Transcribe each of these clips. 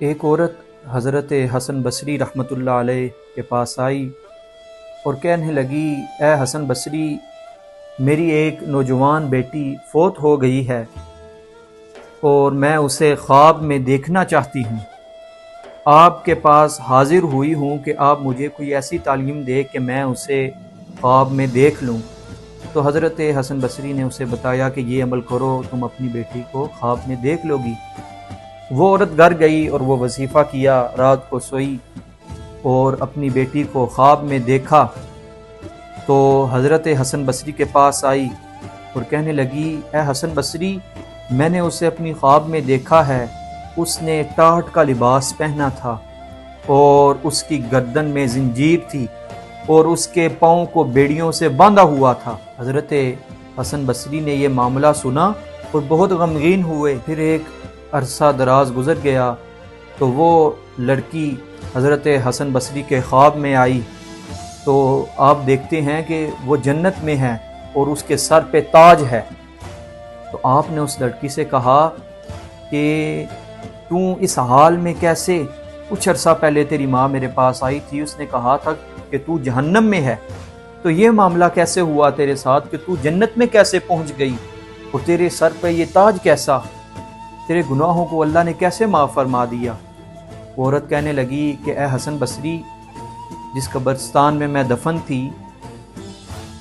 ایک عورت حضرت حسن بصری رحمۃ اللہ علیہ کے پاس آئی اور کہنے لگی، اے حسن بصری، میری ایک نوجوان بیٹی فوت ہو گئی ہے اور میں اسے خواب میں دیکھنا چاہتی ہوں۔ آپ کے پاس حاضر ہوئی ہوں کہ آپ مجھے کوئی ایسی تعلیم دے کہ میں اسے خواب میں دیکھ لوں۔ تو حضرت حسن بصری نے اسے بتایا کہ یہ عمل کرو، تم اپنی بیٹی کو خواب میں دیکھ لو گی۔ وہ عورت گھر گئی اور وہ وظیفہ کیا، رات کو سوئی اور اپنی بیٹی کو خواب میں دیکھا تو حضرت حسن بصری کے پاس آئی اور کہنے لگی، اے حسن بصری، میں نے اسے اپنی خواب میں دیکھا ہے، اس نے ٹاٹ کا لباس پہنا تھا اور اس کی گردن میں زنجیر تھی اور اس کے پاؤں کو بیڑیوں سے باندھا ہوا تھا۔ حضرت حسن بصری نے یہ معاملہ سنا اور بہت غمگین ہوئے۔ پھر ایک عرصہ دراز گزر گیا تو وہ لڑکی حضرت حسن بصری کے خواب میں آئی تو آپ دیکھتے ہیں کہ وہ جنت میں ہے اور اس کے سر پہ تاج ہے۔ تو آپ نے اس لڑکی سے کہا کہ تو اس حال میں کیسے؟ کچھ عرصہ پہلے تیری ماں میرے پاس آئی تھی، اس نے کہا تھا کہ تو جہنم میں ہے، تو یہ معاملہ کیسے ہوا تیرے ساتھ کہ تو جنت میں کیسے پہنچ گئی اور تیرے سر پہ یہ تاج کیسا؟ تیرے گناہوں کو اللہ نے کیسے معاف فرما دیا؟ وہ عورت کہنے لگی کہ اے حسن بصری، جس قبرستان میں میں دفن تھی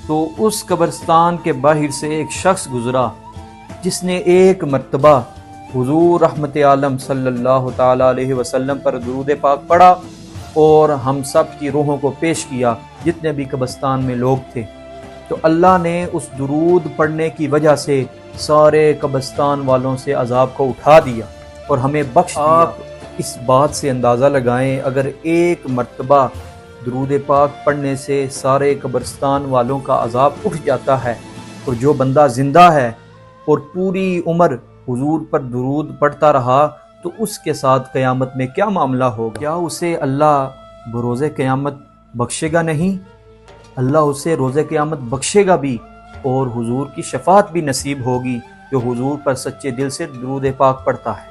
تو اس قبرستان کے باہر سے ایک شخص گزرا جس نے ایک مرتبہ حضور رحمت عالم صلی اللہ تعالی علیہ وسلم پر درود پاک پڑھا اور ہم سب کی روحوں کو پیش کیا، جتنے بھی قبرستان میں لوگ تھے۔ تو اللہ نے اس درود پڑھنے کی وجہ سے سارے قبرستان والوں سے عذاب کو اٹھا دیا اور ہمیں بخش دیا۔ آپ اس بات سے اندازہ لگائیں، اگر ایک مرتبہ درود پاک پڑھنے سے سارے قبرستان والوں کا عذاب اٹھ جاتا ہے، اور جو بندہ زندہ ہے اور پوری عمر حضور پر درود پڑھتا رہا تو اس کے ساتھ قیامت میں کیا معاملہ ہوگا؟ کیا اسے اللہ بروز قیامت بخشے گا نہیں؟ اللہ اسے روز قیامت بخشے گا بھی اور حضور کی شفاعت بھی نصیب ہوگی جو حضور پر سچے دل سے درود پاک پڑھتا ہے۔